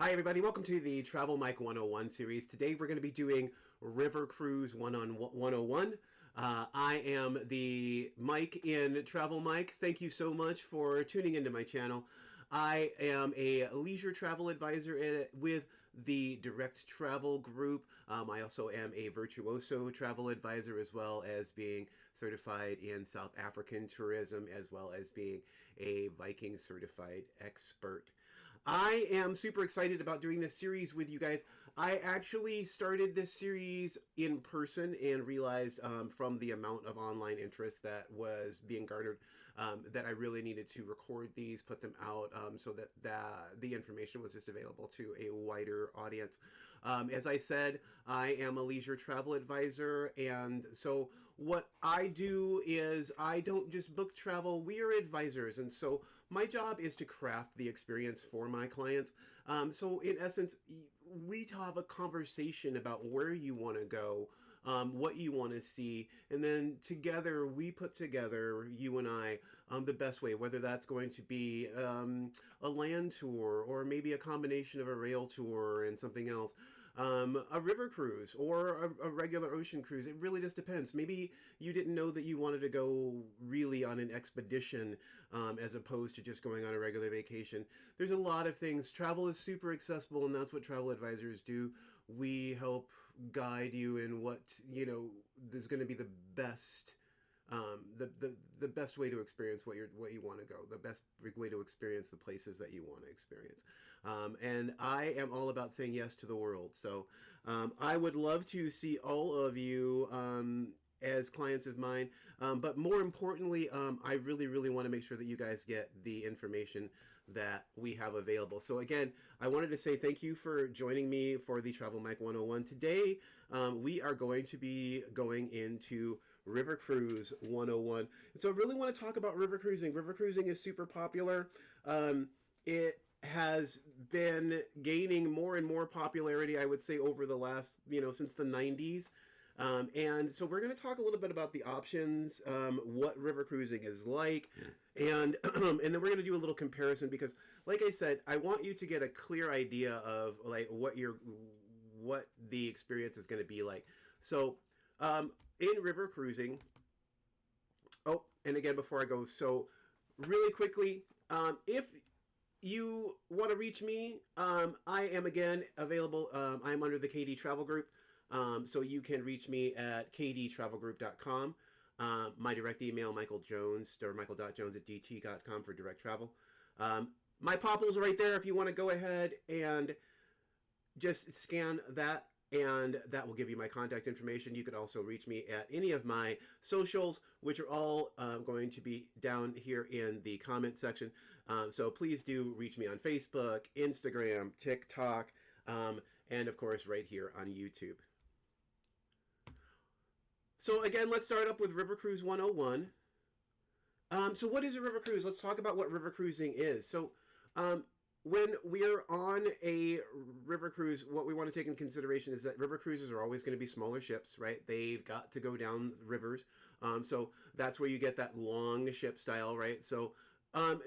Hi everybody, welcome to the Travel Mike 101 series. Today we're going to be doing River Cruise 101. I am the Mike in Travel Mike. Thank you so much for tuning into my channel. I am a leisure travel advisor with the Direct Travel Group. I also am a Virtuoso travel advisor, as well as being certified in South African tourism, as well as being a Viking certified expert. I am super excited about doing this series with you guys. I actually started this series in person and realized from the amount of online interest that was being garnered that I really needed to record these, put them out so that the information was just available to a wider audience. As I said, I am a leisure travel advisor, and so what I do is I don't just book travel, we are advisors, and so my job is to craft the experience for my clients. So in essence, we have a conversation about where you want to go, what you want to see, and then together we put together, you and I, the best way, whether that's going to be a land tour or maybe a combination of a rail tour and something else. A river cruise or a regular ocean cruise. It really just depends. Maybe you didn't know that you wanted to go really on an expedition as opposed to just going on a regular vacation. There's a lot of things. Travel is super accessible, and that's what travel advisors do. We help guide you in what, is going to be the best the best way to experience what you want to go, the best way to experience the places that you want to experience. And I am all about saying yes to the world. So I would love to see all of you as clients of mine. But more importantly, I really, really want to make sure that you guys get the information that we have available. So again, I wanted to say thank you for joining me for the Travel Mike 101. Today, we are going to be going into River Cruise 101. And so I really want to talk about river cruising. River cruising is super popular. It has been gaining more and more popularity, I would say, over the last, since the 90s. And so we're going to talk a little bit about the options, what river cruising is like, and and then we're going to do a little comparison because, like I said, I want you to get a clear idea of like what the experience is going to be like. So in river cruising, oh, and again before I go, so really quickly, if you want to reach me, I am again available. I'm under the KD Travel Group. So you can reach me at kdtravelgroup.com. My direct email, Michael Jones, or michael.jones@dt.com for direct travel. My Popple's right there if you want to go ahead and just scan that, and that will give you my contact information. You could also reach me at any of my socials, which are all going to be down here in the comment section. So please do reach me on Facebook, Instagram, TikTok, and of course right here on YouTube. So again, let's start up with River Cruise 101. So what is a river cruise? Let's talk about what river cruising is. So when we're on a river cruise, what we want to take into consideration is that river cruises are always going to be smaller ships, right? They've got to go down rivers. So that's where you get that long ship style, right? So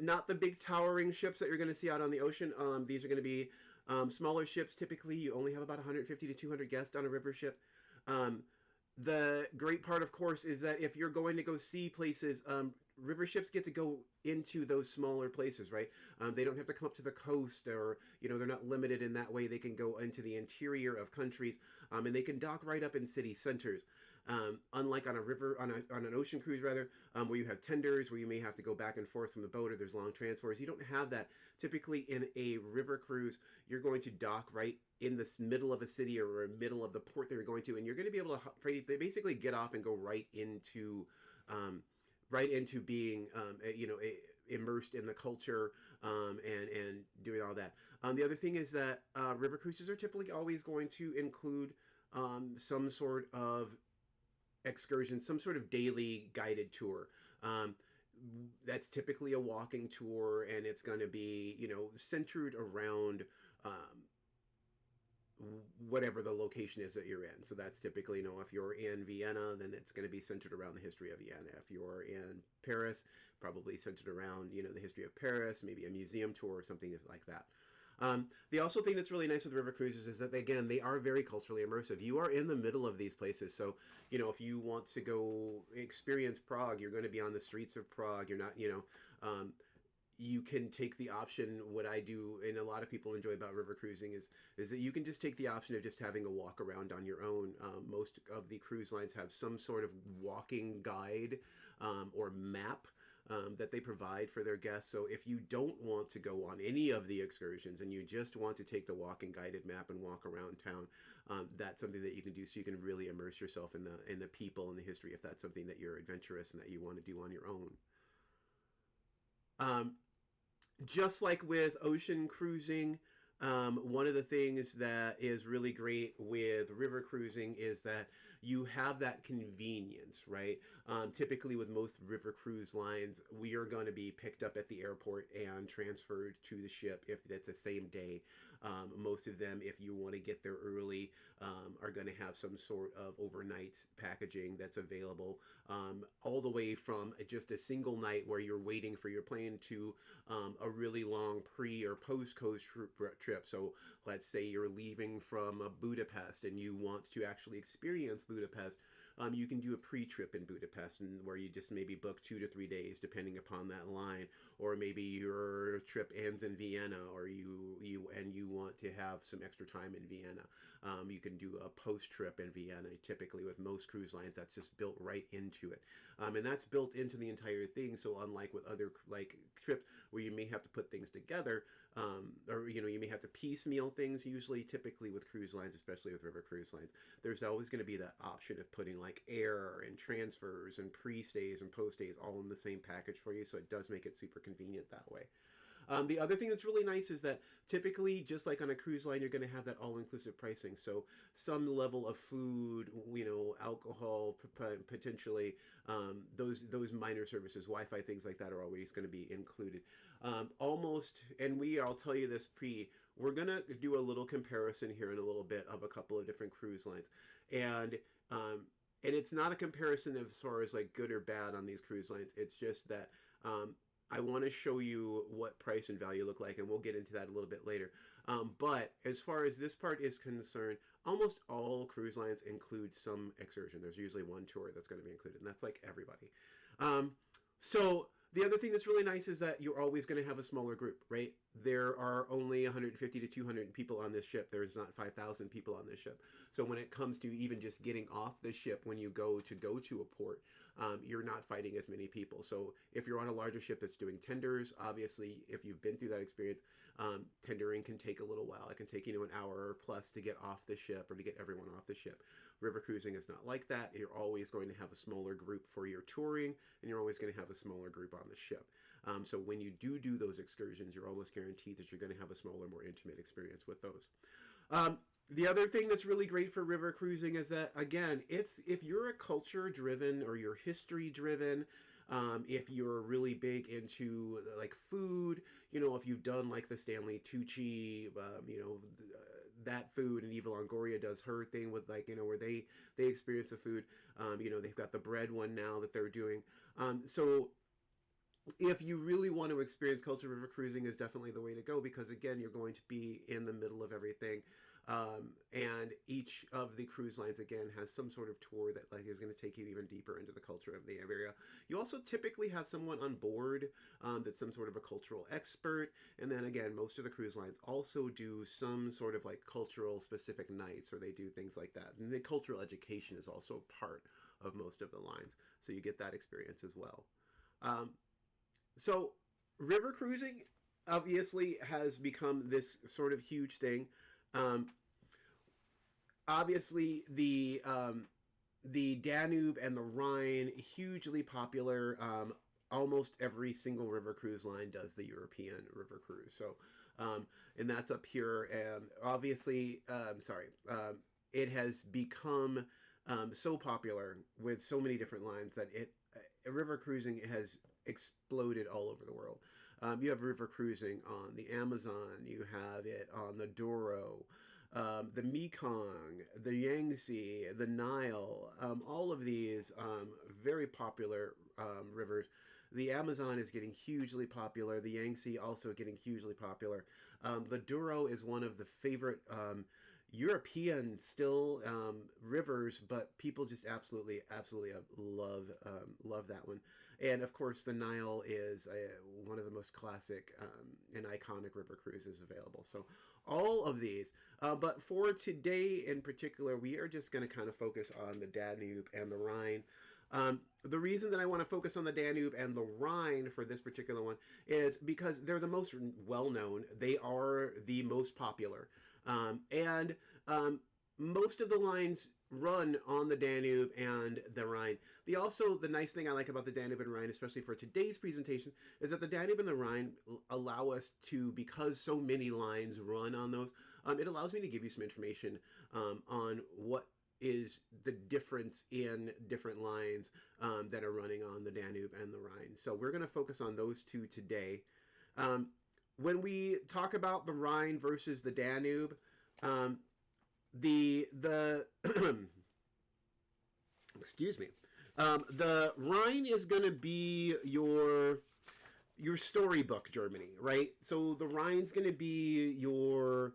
not the big towering ships that you're going to see out on the ocean. These are going to be smaller ships. Typically, you only have about 150 to 200 guests on a river ship. The great part, of course, is that if you're going to go see places, river ships get to go into those smaller places, right? They don't have to come up to the coast, or they're not limited in that way. They can go into the interior of countries, and they can dock right up in city centers. Unlike on a river, on an ocean cruise rather, where you have tenders, where you may have to go back and forth from the boat, or there's long transfers. You don't have that. Typically, in a river cruise, you're going to dock right in the middle of a city or middle of the port that you're going to, and you're going to be able to they basically get off and go right into being immersed in the culture and doing all that. The other thing is that river cruises are typically always going to include some sort of excursion, some sort of daily guided tour. That's typically a walking tour, and it's going to be centered around whatever the location is that you're in. So that's typically, if you're in Vienna, then it's going to be centered around the history of Vienna. If you're in Paris, probably centered around, the history of Paris, maybe a museum tour or something like that. The also thing that's really nice with river cruises is that again they are very culturally immersive. You are in the middle of these places, so if you want to go experience Prague, you're going to be on the streets of Prague. You're not, you can take the option. What I do, and a lot of people enjoy about river cruising, is that you can just take the option of just having a walk around on your own. Most of the cruise lines have some sort of walking guide or map that they provide for their guests. So if you don't want to go on any of the excursions and you just want to take the walking guided map and walk around town, that's something that you can do. So you can really immerse yourself in the people and the history if that's something that you're adventurous and that you want to do on your own. Um, just like with ocean cruising, one of the things that is really great with river cruising is that you have that convenience, right? Typically, with most river cruise lines, we are going to be picked up at the airport and transferred to the ship if it's the same day. Most of them, if you want to get there early, are going to have some sort of overnight packaging that's available, all the way from just a single night where you're waiting for your plane to a really long pre or post coast trip. So let's say you're leaving from Budapest and you want to actually experience Budapest. You can do a pre-trip in Budapest, and where you just maybe book 2 to 3 days, depending upon that line, or maybe your trip ends in Vienna, or you want to have some extra time in Vienna. You can do a post-trip in Vienna. Typically, with most cruise lines, that's just built right into it, and that's built into the entire thing. So unlike with other like trips where you may have to put things together, or you may have to piecemeal things. Usually, typically with cruise lines, especially with river cruise lines, there's always going to be that option of putting like air and transfers and pre-stays and post-stays all in the same package for you, so it does make it super convenient that way. The other thing that's really nice is that typically, just like on a cruise line, you're going to have that all-inclusive pricing. So some level of food, alcohol, potentially, those minor services, Wi-Fi, things like that are always going to be included. Almost, and I'll tell you this we're going to do a little comparison here in a little bit of a couple of different cruise lines. And it's not a comparison as far as like good or bad on these cruise lines. It's just that I want to show you what price and value look like, and we'll get into that a little bit later. But as far as this part is concerned, almost all cruise lines include some excursion. There's usually one tour that's going to be included, and that's like everybody. So the other thing that's really nice is that you're always going to have a smaller group, right? There are only 150 to 200 people on this ship. There's not 5,000 people on this ship. So when it comes to even just getting off the ship, when you go to a port, you're not fighting as many people. So if you're on a larger ship that's doing tenders, obviously, if you've been through that experience, tendering can take a little while. It can take, an hour plus to get off the ship or to get everyone off the ship. River cruising is not like that. You're always going to have a smaller group for your touring, and you're always going to have a smaller group on the ship. So when you do those excursions, you're almost guaranteed that you're going to have a smaller, more intimate experience with those. The other thing that's really great for river cruising is that, again, if you're a culture driven or you're history driven, if you're really big into like food, if you've done like the Stanley Tucci, that food, and Eva Longoria does her thing with like, where they experience the food. They've got the bread one now that they're doing. So if you really want to experience culture, river cruising is definitely the way to go, because again, you're going to be in the middle of everything. And each of the cruise lines, again, has some sort of tour that like is going to take you even deeper into the culture of the area. You also typically have someone on board that's some sort of a cultural expert. And then again, most of the cruise lines also do some sort of like cultural specific nights, or they do things like that. And the cultural education is also part of most of the lines. So you get that experience as well. So river cruising obviously has become this sort of huge thing. Obviously, the Danube and the Rhine, hugely popular. Almost every single river cruise line does the European river cruise. So, and that's up here. And obviously, it has become so popular with so many different lines that river cruising has exploded all over the world. You have river cruising on the Amazon, you have it on the Douro, the Mekong, the Yangtze, the Nile, all of these very popular rivers The Amazon is getting hugely popular. The Yangtze also getting hugely popular. The Douro is one of the favorite European still rivers, but people just absolutely love that one. And of course, the Nile is one of the most classic and iconic river cruises available. So all of these, but for today in particular, we are just going to kind of focus on the Danube and the Rhine. The reason that I want to focus on the Danube and the Rhine for this particular one is because they're the most well known. They are the most popular. And most of the lines run on the Danube and the Rhine. The nice thing I like about the Danube and Rhine, especially for today's presentation, is that the Danube and the Rhine allow us to, because so many lines run on those, it allows me to give you some information on what is the difference in different lines that are running on the Danube and the Rhine. So we're going to focus on those two today. When we talk about the Rhine versus the Danube, the excuse me, the Rhine is going to be your storybook Germany, right? So the Rhine's going to be your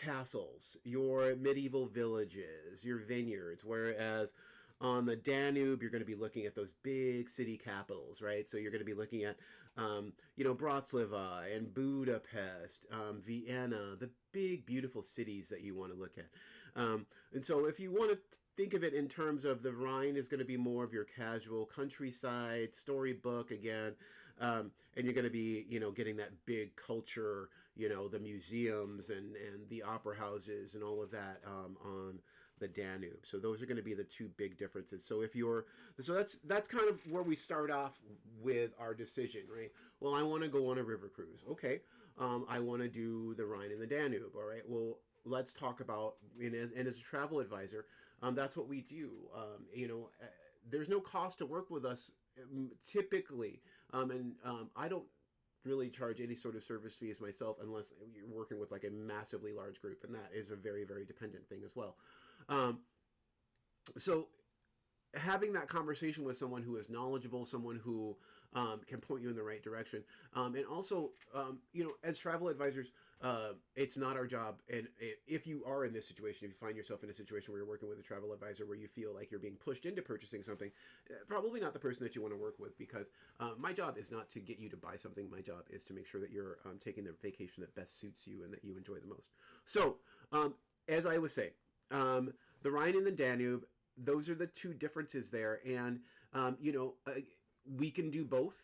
castles, your medieval villages, your vineyards, whereas on the Danube, you're going to be looking at those big city capitals, right? So you're going to be looking at, Bratislava and Budapest, Vienna, the big, beautiful cities that you want to look at. And so if you want to think of it in terms of the Rhine is going to be more of your casual countryside, storybook again, and you're going to be, getting that big culture, the museums and the opera houses and all of that on the Danube. So those are going to be the two big differences. So that's kind of where we start off with our decision, right? Well, I want to go on a river cruise. Okay. I want to do the Rhine and the Danube. All right. Well, let's talk about, and as a travel advisor, that's what we do. There's no cost to work with us typically. And I don't really charge any sort of service fees myself unless you're working with like a massively large group, and that is a very, very dependent thing as well. So having that conversation with someone who is knowledgeable, someone who can point you in the right direction, and also, as travel advisors, it's not our job. And if you are in this situation, if you find yourself in a situation where you're working with a travel advisor where you feel like you're being pushed into purchasing something, probably not the person that you want to work with, because my job is not to get you to buy something. My job is to make sure that you're taking the vacation that best suits you and that you enjoy the most. So, as I was saying, the Rhine and the Danube, those are the two differences there. And, we can do both.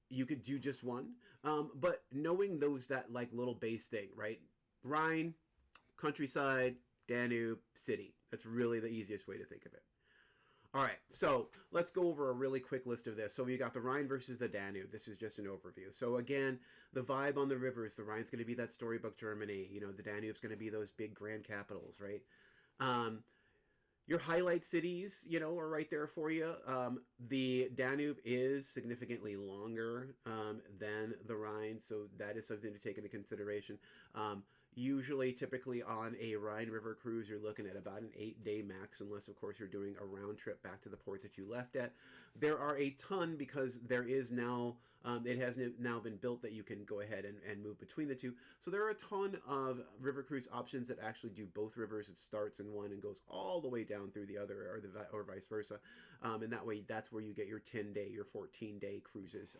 You could do just one. But knowing that like little base thing, right? Rhine, countryside, Danube, city. That's really the easiest way to think of it. All right, so let's go over a really quick list of this. So we got the Rhine versus the Danube. This is just an overview. So again, the vibe on the rivers, the Rhine's going to be that storybook Germany. The Danube's going to be those big grand capitals, right? Your highlight cities, are right there for you. The Danube is significantly longer than the Rhine, so that is something to take into consideration. Usually, typically on a Rhine River cruise, you're looking at about an 8-day max, unless, of course, you're doing a round trip back to the port that you left at. There are a ton, because there is now, it has now been built that you can go ahead and move between the two. So there are a ton of river cruise options that actually do both rivers. It starts in one and goes all the way down through the other, or vice versa. And that way, that's where you get your 10-day, your 14-day cruises.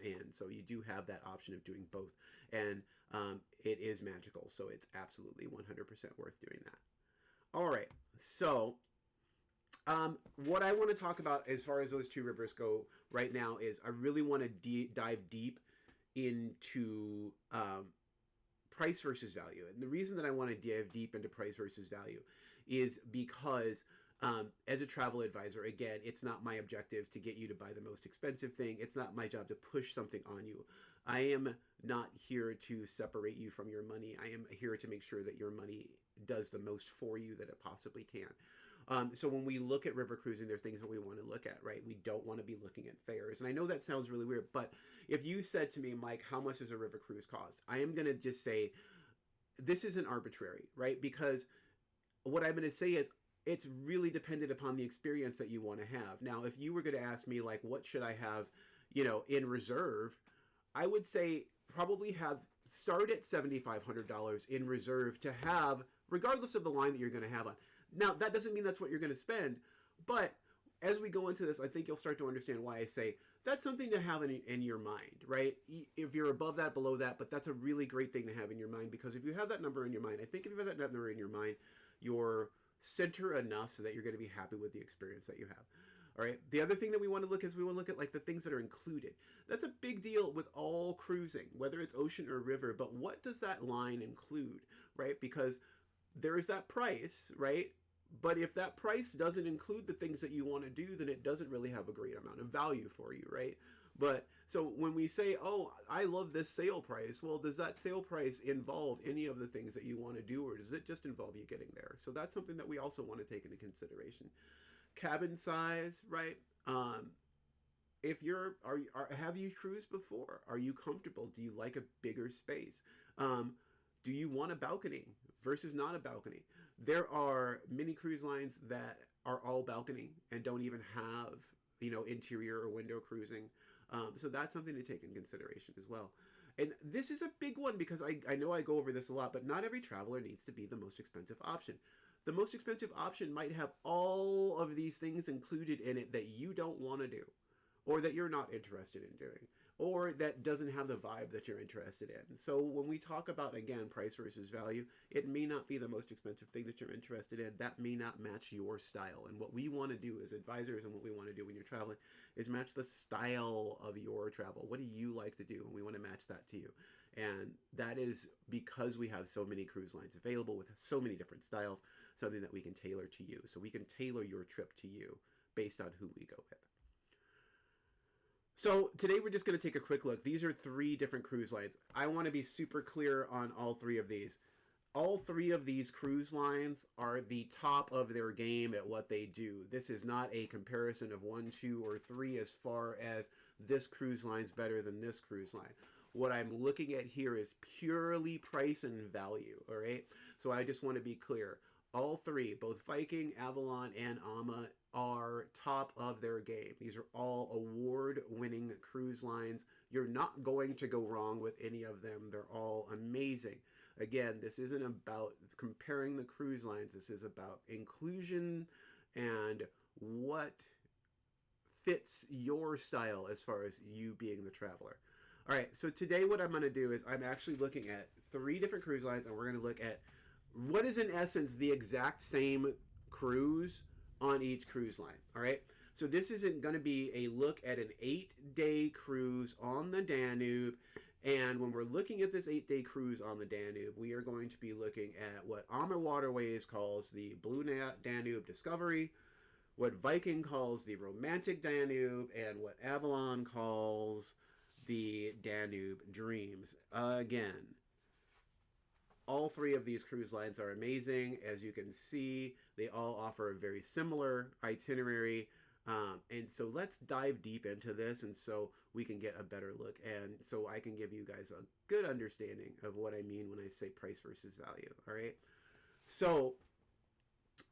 And so you do have that option of doing both. And it is magical, so it's absolutely 100% worth doing that. All right, so what I want to talk about as far as those two rivers go right now is I really want to dive deep into price versus value. And the reason that I want to dive deep into price versus value is because as a travel advisor, again, it's not my objective to get you to buy the most expensive thing. It's not my job to push something on you. I am not here to separate you from your money. I am here to make sure that your money does the most for you that it possibly can. So when we look at river cruising, there's things that we want to look at, right? We don't want to be looking at fares. And I know that sounds really weird, but if you said to me, Mike, how much does a river cruise cost? I am going to just say, this isn't arbitrary, right? Because what I'm going to say is, it's really dependent upon the experience that you want to have. Now, if you were going to ask me, like, what should I have, in reserve, I would say probably start at $7,500 in reserve to have, regardless of the line that you're going to have on. Now, that doesn't mean that's what you're going to spend, but as we go into this, I think you'll start to understand why I say that's something to have in your mind, right? If you're above that, below that, but that's a really great thing to have in your mind, because if you have that number in your mind, I think if you have that number in your mind, you're center enough so that you're going to be happy with the experience that you have. All right. The other thing that we want to look is we want to look at like the things that are included. That's a big deal with all cruising, whether it's ocean or river. But what does that line include, right? Because there is that price, right? But if that price doesn't include the things that you want to do, then it doesn't really have a great amount of value for you, right? But so when we say, oh, I love this sale price, well, does that sale price involve any of the things that you want to do, or does it just involve you getting there? So that's something that we also want to take into consideration. Cabin size, right? If have you cruised before? Are you comfortable? Do you like a bigger space? Do you want a balcony versus not a balcony? There are many cruise lines that are all balcony and don't even have, interior or window cruising. So that's something to take in consideration as well. And this is a big one because I know I go over this a lot, but not every traveler needs to be the most expensive option. The most expensive option might have all of these things included in it that you don't want to do, or that you're not interested in doing, or that doesn't have the vibe that you're interested in. So when we talk about, again, price versus value, it may not be the most expensive thing that you're interested in. That may not match your style. And what we want to do as advisors, and what we want to do when you're traveling, is match the style of your travel. What do you like to do? And we want to match that to you. And that is because we have so many cruise lines available with so many different styles, something that we can tailor to you. So we can tailor your trip to you based on who we go with. So today we're just going to take a quick look. These are 3 different cruise lines. I want to be super clear on all 3 of these. All 3 of these cruise lines are the top of their game at what they do. This is not a comparison of 1, 2, or 3 as far as this cruise line's better than this cruise line. What I'm looking at here is purely price and value, all right? So I just want to be clear. All 3, both Viking, Avalon, and Ama, are top of their game. These are all award-winning cruise lines. You're not going to go wrong with any of them. They're all amazing. Again, this isn't about comparing the cruise lines. This is about inclusion and what fits your style as far as you being the traveler. All right, so today what I'm going to do is I'm actually looking at 3 different cruise lines, and we're going to look at what is in essence the exact same cruise on each cruise line. All right, so this isn't going to be a look at an 8-day cruise on the Danube. And when we're looking at this 8-day cruise on the Danube, we are going to be looking at what Ama Waterways calls the Blue Danube Discovery, what Viking calls the Romantic Danube, and what Avalon calls the Danube Dreams. Again, all 3 of these cruise lines are amazing. As you can see, they all offer a very similar itinerary. And so let's dive deep into this, and so we can get a better look, and so I can give you guys a good understanding of what I mean when I say price versus value. All right. So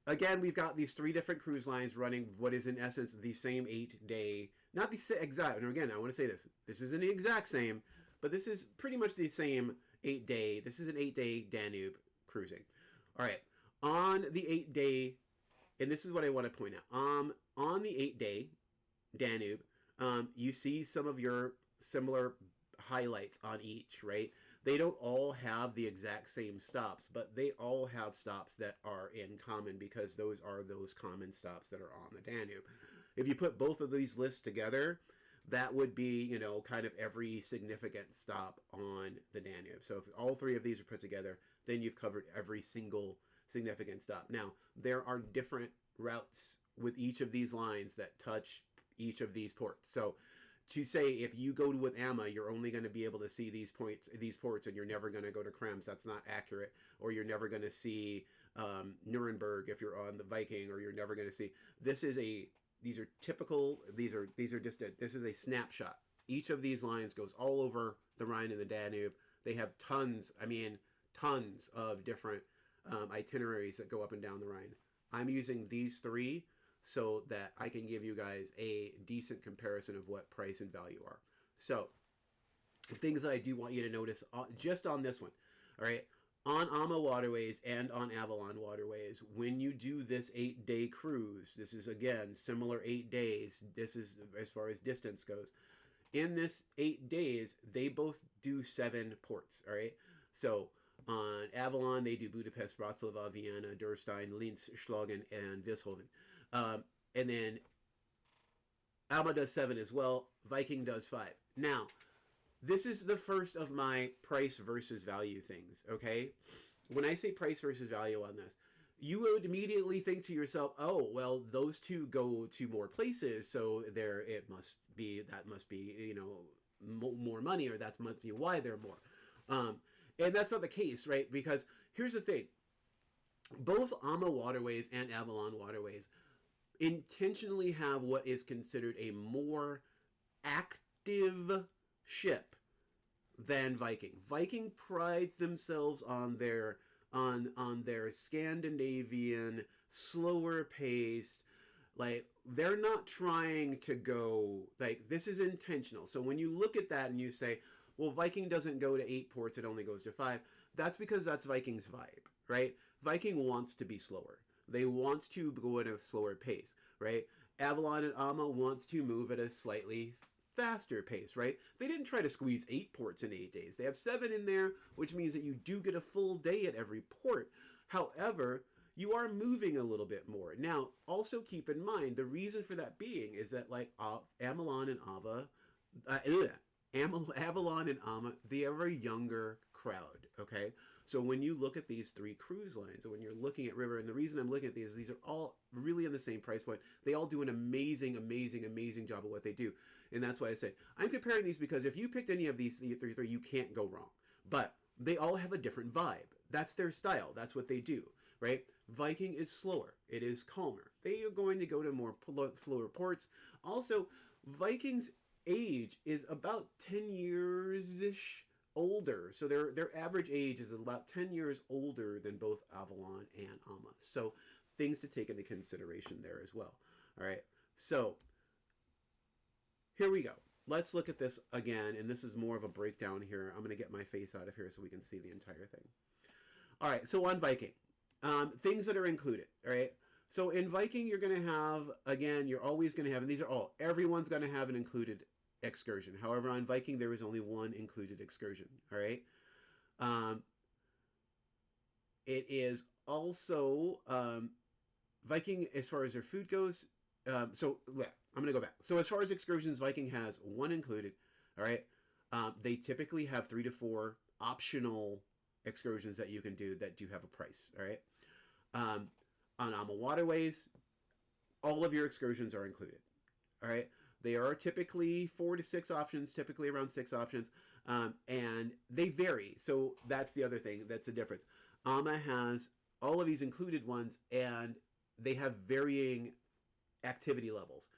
again, we've got these 3 different cruise lines running what is in essence the same 8-day, not the exact, and again, I want to say this isn't the exact same, but this is pretty much the same 8-day. This is an 8-day Danube cruising. All right. On the 8-day, and this is what I want to point out. On the 8-day Danube, you see some of your similar highlights on each, right? They don't all have the exact same stops, but they all have stops that are in common because those are those common stops that are on the Danube. If you put both of these lists together, that would be, kind of every significant stop on the Danube. So if all 3 of these are put together, then you've covered every single significant stop. Now, there are different routes with each of these lines that touch each of these ports. So to say if you go with Ama, you're only going to be able to see these ports, and you're never going to go to Krems, that's not accurate. Or you're never going to see Nuremberg if you're on the Viking, or you're never going to see. This is a snapshot. Each of these lines goes all over the Rhine and the Danube. They have tons of different itineraries that go up and down the Rhine. I'm using these 3 so that I can give you guys a decent comparison of what price and value are. So, things that I do want you to notice just on this one, all right? On AMA waterways and on Avalon waterways, when you do this 8-day cruise, this is again similar 8 days. This is as far as distance goes. In this 8 days, they both do 7 ports, all right? So on Avalon, they do Budapest, Bratislava, Vienna, Durstein, Linz, Schlagen, and Wieshofen. And then AMA does 7 as well. Viking does 5. Now, this is the first of my price versus value things, okay? When I say price versus value on this, you would immediately think to yourself, oh, well, those two go to more places, so that must be, you know, more money, or that must be why they're more. And that's not the case, right? Because here's the thing. Both AMA waterways and Avalon waterways intentionally have what is considered a more active ship than Viking. Viking prides themselves on their Scandinavian, slower paced, like they're not trying to go, like this is intentional. So when you look at that and you say, well, Viking doesn't go to 8 ports, it only goes to 5, that's because that's Viking's vibe, right? Viking wants to be slower. They want to go at a slower pace, right? Avalon and AMA wants to move at a slightly faster pace, right? They didn't try to squeeze 8 ports in 8 days. They have 7 in there, which means that you do get a full day at every port. However, you are moving a little bit more. Now, also keep in mind, the reason for that being is that like Avalon and Avalon and AMA, they are a younger crowd, okay? So when you look at these 3 cruise lines, and when you're looking at River, and the reason I'm looking at these are all really in the same price point. They all do an amazing job of what they do. And that's why I said, I'm comparing these because if you picked any of these 3, you can't go wrong. But they all have a different vibe. That's their style. That's what they do, right? Viking is slower. It is calmer. They are going to go to more slower ports. Also, Viking's age is about 10 years-ish older. So their average age is about 10 years older than both Avalon and AMA. So things to take into consideration there as well. All right. So here we go. Let's look at this again. And this is more of a breakdown here. I'm going to get my face out of here so we can see the entire thing. All right. So on Viking, things that are included. All right. So in Viking, you're going to have, again, you're always going to have, and these are all, everyone's going to have an included excursion. However, on Viking, there is only one included excursion. All right. It is also Viking, as far as their food goes. I'm going to go back. So as far as excursions, Viking has one included. All right. They typically have 3 to 4 optional excursions that you can do that do have a price. All right. On AMA waterways, all of your excursions are included. All right. They are typically 4 to 6 options, typically around 6 options, and they vary. So that's the other thing. That's the difference. AMA has all of these included ones, and they have varying activity levels.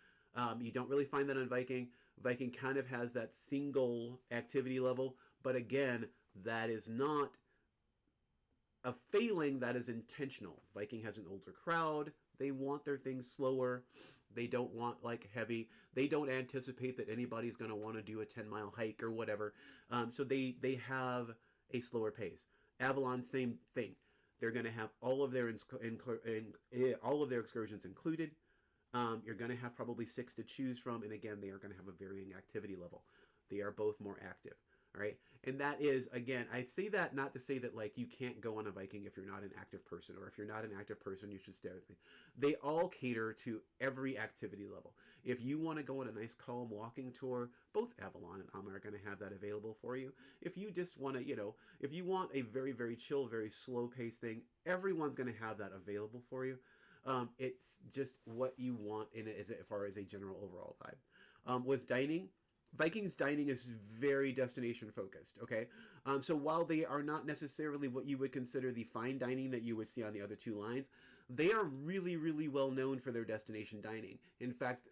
You don't really find that on Viking. Viking kind of has that single activity level, but again, that is not a failing, that is intentional. Viking has an older crowd. They want their things slower. They don't want like heavy. They don't anticipate that anybody's going to want to do a 10-mile hike or whatever. So they have a slower pace. Avalon, same thing. They're going to have all of their excursions included. You're going to have probably 6 to choose from, and again, they are going to have a varying activity level. They are both more active. All right. And that is, again, I say that not to say that like you can't go on a Viking if you're not an active person, or if you're not an active person, you should stay with me. They all cater to every activity level. If you want to go on a nice calm walking tour, both Avalon and AMA are going to have that available for you. If you just want to, if you want a very, very chill, very slow paced thing, everyone's going to have that available for you. It's just what you want in it as far as a general overall vibe. With dining, Viking's dining is very destination focused, okay? So while they are not necessarily what you would consider the fine dining that you would see on the other 2 lines, they are really, really well known for their destination dining. In fact,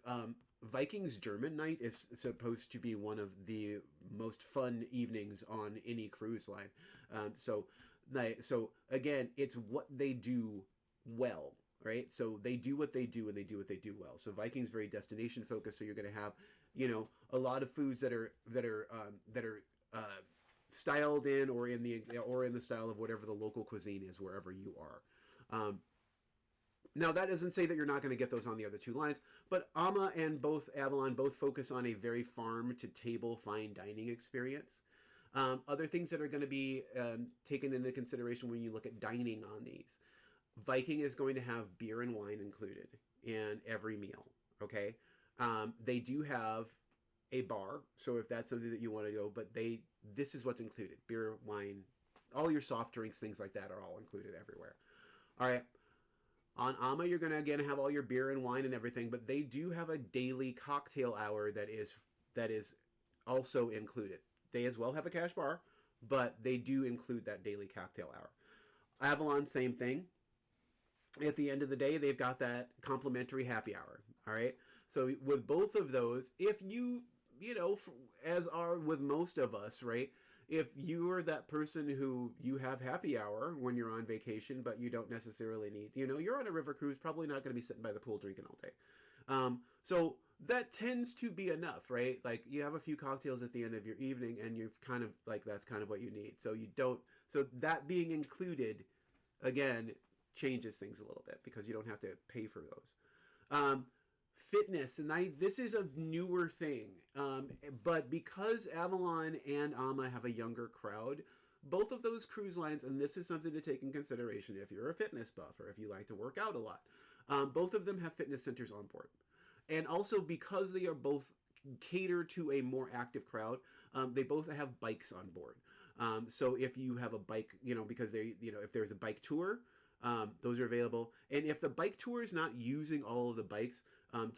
Viking's German night is supposed to be one of the most fun evenings on any cruise line. So again, it's what they do well, right? So they do what they do, and they do what they do well. So Viking's very destination focused. So you're going to have, a lot of foods that are styled in or in the style of whatever the local cuisine is wherever you are. Now that doesn't say that you're not going to get those on the other two lines, but Amma and both Avalon both focus on a very farm to table fine dining experience. Other things that are going to be taken into consideration when you look at dining on these. Viking is going to have beer and wine included in every meal. Okay, they do have a bar, so if that's something that you want to go, but this is what's included: beer, wine, all your soft drinks, things like that are all included everywhere. All right. On Amma, you're going to again have all your beer and wine and everything, but they do have a daily cocktail hour that is also included. They as well have a cash bar, but they do include that daily cocktail hour. Avalon, same thing. At the end of the day, they've got that complimentary happy hour. All right. So with both of those, if as are with most of us, right? If you are that person who you have happy hour when you're on vacation, but you don't necessarily need, you're on a river cruise, probably not going to be sitting by the pool drinking all day. So that tends to be enough, right? Like you have a few cocktails at the end of your evening and you've kind of like, that's kind of what you need. So that being included, again, changes things a little bit because you don't have to pay for those. Fitness, and this is a newer thing, but because Avalon and Amma have a younger crowd, both of those cruise lines, and this is something to take in consideration if you're a fitness buff or if you like to work out a lot, both of them have fitness centers on board. And also because they are both cater to a more active crowd, they both have bikes on board. So if you have a bike, because if there's a bike tour, those are available. And if the bike tour is not using all of the bikes,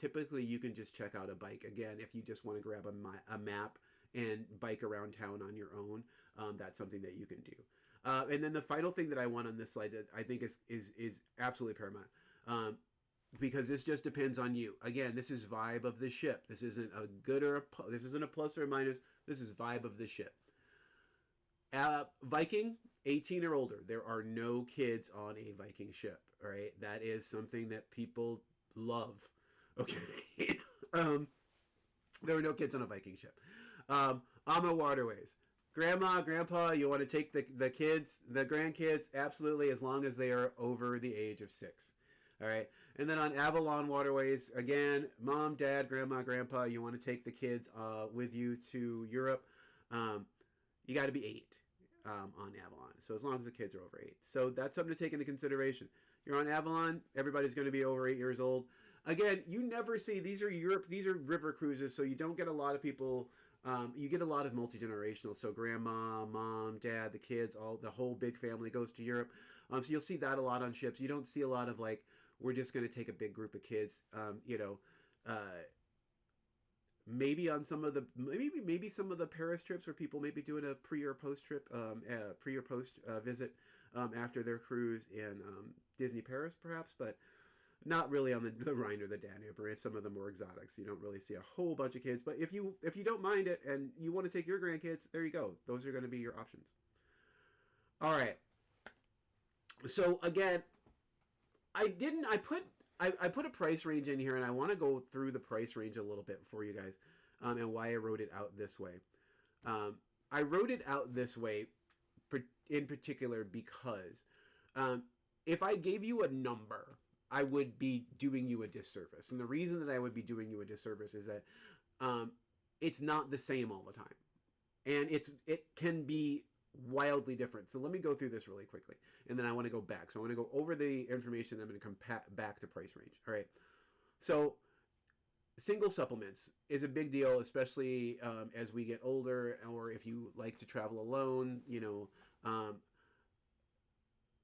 typically you can just check out a bike. Again, if you just want to grab a map and bike around town on your own, that's something that you can do. And then the final thing that I want on this slide that I think is absolutely paramount, because this just depends on you. Again, this is vibe of the ship. This isn't a good this isn't a plus or a minus. This is vibe of the ship. Viking, 18 or older. There are no kids on a Viking ship. All right, that is something that people love. Okay. There are no kids on a Viking ship. Amma waterways. Grandma, grandpa, you want to take the kids, the grandkids? Absolutely, as long as they are over the age of 6. All right. And then on Avalon waterways, again, mom, dad, grandma, grandpa, you want to take the kids with you to Europe. You got to be 8 on Avalon. So as long as the kids are over 8. So that's something to take into consideration. You're on Avalon, everybody's going to be over 8 years old. Again, you never see, these are river cruises, so you don't get a lot of people, you get a lot of multi-generational, so grandma, mom, dad, the kids, the whole big family goes to Europe. So you'll see that a lot on ships. You don't see a lot of like, we're just going to take a big group of kids, maybe on some of the, maybe some of the Paris trips where people may be doing a pre or post trip, pre or post visit after their cruise in Disney Paris perhaps, but not really on the Rhine or the Danube, or some of the more exotics. You don't really see a whole bunch of kids. But if you don't mind it and you want to take your grandkids, there you go. Those are going to be your options. All right. So again, I put a price range in here, and I want to go through the price range a little bit for you guys, and why I wrote it out this way. I wrote it out this way in particular because if I gave you a number, I would be doing you a disservice. And the reason that I would be doing you a disservice is that it's not the same all the time. And it can be wildly different. So let me go through this really quickly. And then I want to go back. So I want to go over the information. I'm going to come back to price range. All right. So single supplements is a big deal, especially as we get older, or if you like to travel alone,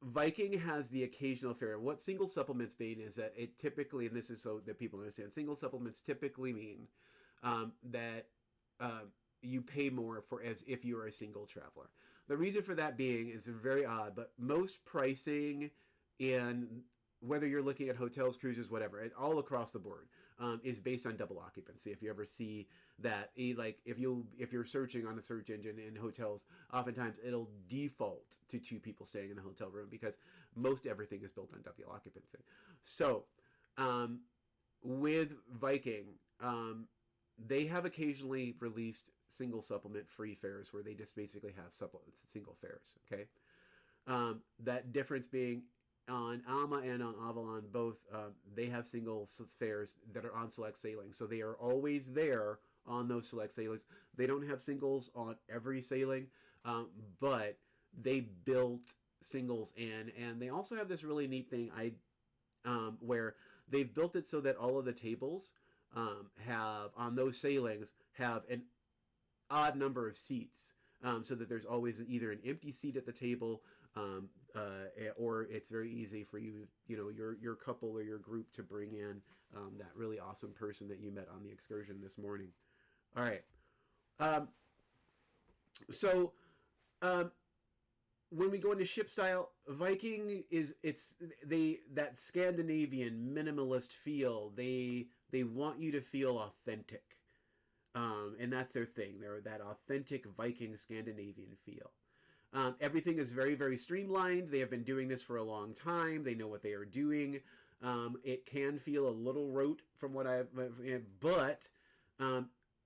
Viking has the occasional fare. What single supplements mean is that it typically, and this is so that people understand, single supplements typically mean that you pay more for as if you're a single traveler. The reason for that being is very odd, but most pricing in whether you're looking at hotels, cruises, whatever, all across the board, is based on double occupancy. If you ever see that, like if you're searching on a search engine in hotels, oftentimes it'll default to 2 people staying in a hotel room because most everything is built on double occupancy. So with Viking, they have occasionally released single supplement free fares where they just basically have single fares. Okay, that difference being on Alma and on Avalon, both they have single fares that are on select sailings, so they are always there on those select sailings. They don't have singles on every sailing, but they built singles in, and they also have this really neat thing where they've built it so that all of the tables have on those sailings have an odd number of seats, so that there's always either an empty seat at the table, or it's very easy for you, your couple or your group to bring in that really awesome person that you met on the excursion this morning. All right. So when we go into ship style, Viking that Scandinavian minimalist feel. They want you to feel authentic. And that's their thing. They're that authentic Viking Scandinavian feel. Everything is very, very streamlined. They have been doing this for a long time. They know what they are doing. It can feel a little rote from what but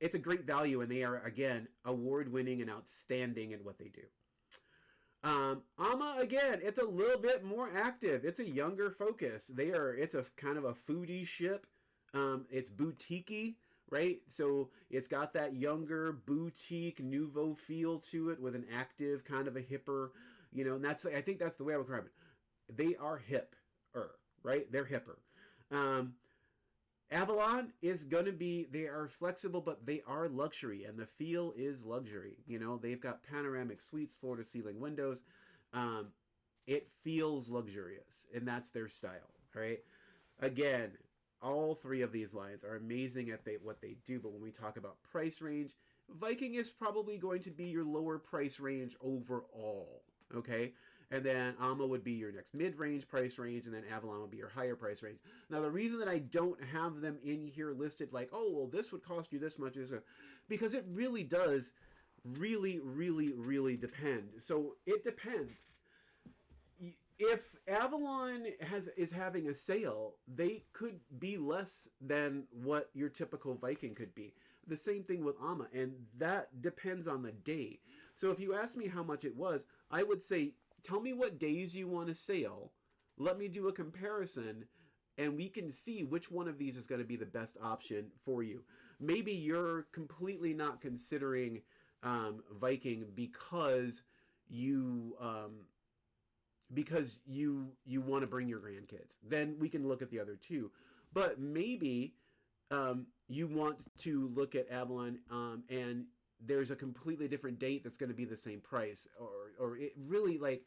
it's a great value, and they are, again, award-winning and outstanding at what they do. Ama, again, it's a little bit more active. It's a younger focus. It's a kind of a foodie ship. It's boutique-y, right? So it's got that younger boutique nouveau feel to it with an active kind of a hipper, and I think that's the way I would describe it. They are hipper, right? They're hipper. Avalon is going to be, they are flexible, but they are luxury, and the feel is luxury. They've got panoramic suites, floor-to-ceiling windows. It feels luxurious, and that's their style, right? Again, all 3 of these lines are amazing at what they do, but when we talk about price range, Viking is probably going to be your lower price range overall, okay? And then Alma would be your next mid-range price range, and then Avalon would be your higher price range. Now, the reason that I don't have them in here listed like, oh, well, this would cost you this much, because it really does really, really, really depend. So it depends. If Avalon is having a sale, they could be less than what your typical Viking could be. The same thing with Alma, and that depends on the day. So if you ask me how much it was, I would say, tell me what days you want to sail. Let me do a comparison, and we can see which one of these is going to be the best option for you. Maybe you're completely not considering Viking because you want to bring your grandkids. Then we can look at the other 2. But maybe you want to look at Avalon and there's a completely different date that's going to be the same price, or it really, like,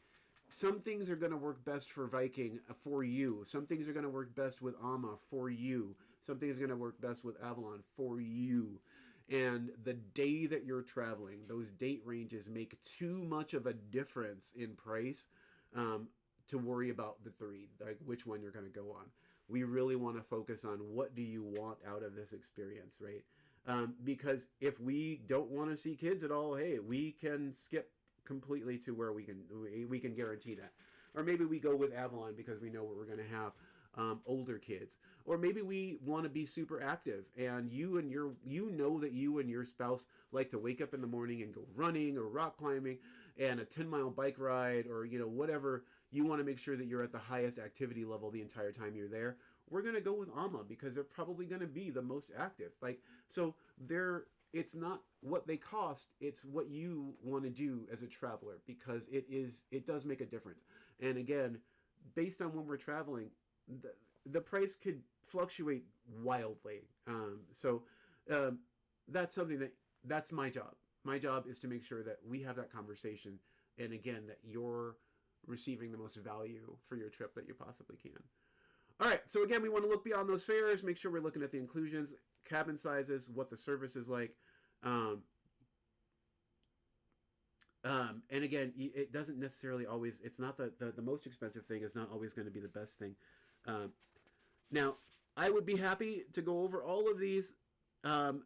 some things are going to work best for Viking for you. Some things are going to work best with Alma for you. Some things are going to work best with Avalon for you. And the day that you're traveling, those date ranges make too much of a difference in price to worry about the 3, like which one you're going to go on. We really want to focus on what do you want out of this experience, right? Because if we don't want to see kids at all, hey, we can skip completely to where we can guarantee that. Or maybe we go with Avalon because we know what we're going to have older kids. Or maybe we want to be super active, and you know that you and your spouse like to wake up in the morning and go running or rock climbing and a 10-mile bike ride, or whatever. You want to make sure that you're at the highest activity level the entire time you're there. We're going to go with Alma because they're probably going to be the most active. It's not what they cost, it's what you want to do as a traveler, because it does make a difference. And again, based on when we're traveling, the price could fluctuate wildly. That's something that's my job. My job is to make sure that we have that conversation, and again, that you're receiving the most value for your trip that you possibly can. All right, so again, we want to look beyond those fares, make sure we're looking at the inclusions, cabin sizes, what the service is like. And again, it doesn't necessarily always, it's not the most expensive thing is not always going to be the best thing. Now, I would be happy to go over all of these. Um,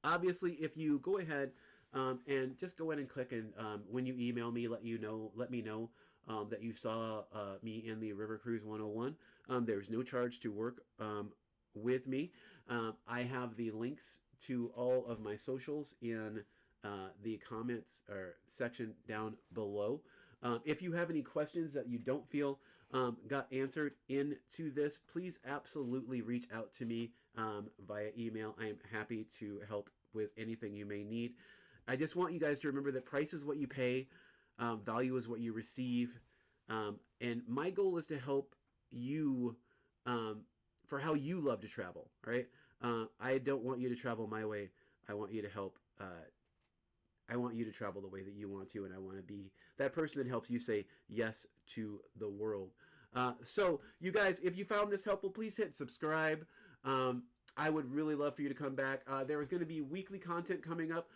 Obviously, if you go ahead and just go ahead and click, and when you email me, let me know that you saw me in the River Cruise 101. There's no charge to work with me. I have the links to all of my socials in the comments or section down below. If you have any questions that you don't feel got answered into this, please absolutely reach out to me via email. I am happy to help with anything you may need. I just want you guys to remember that price is what you pay, value is what you receive, and my goal is to help you for how you love to travel, right? I don't want you to travel my way. I want you to help. I want you to travel the way that you want to, and I want to be that person that helps you say yes to the world. So, you guys, if you found this helpful, please hit subscribe. I would really love for you to come back. There is going to be weekly content coming up.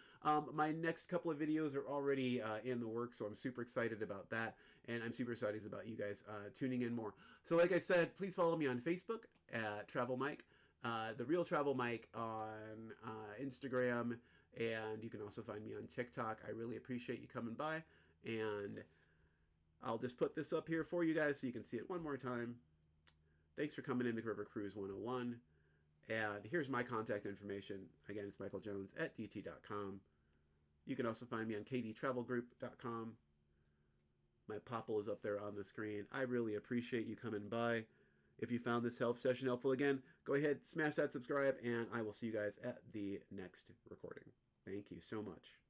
My next couple of videos are already in the works, so I'm super excited about that, and I'm super excited about you guys tuning in more. So, like I said, please follow me on Facebook at Travel Mike, The Real Travel Mike on Instagram, and you can also find me on TikTok. I really appreciate you coming by, and I'll just put this up here for you guys so you can see it one more time. Thanks for coming into River Cruise 101. And here's my contact information. Again, it's Michael Jones at dt.com. You can also find me on KMTravelpartners.com. My popple is up there on the screen. I really appreciate you coming by. If you found this session helpful, again, go ahead, smash that subscribe, and I will see you guys at the next recording. Thank you so much.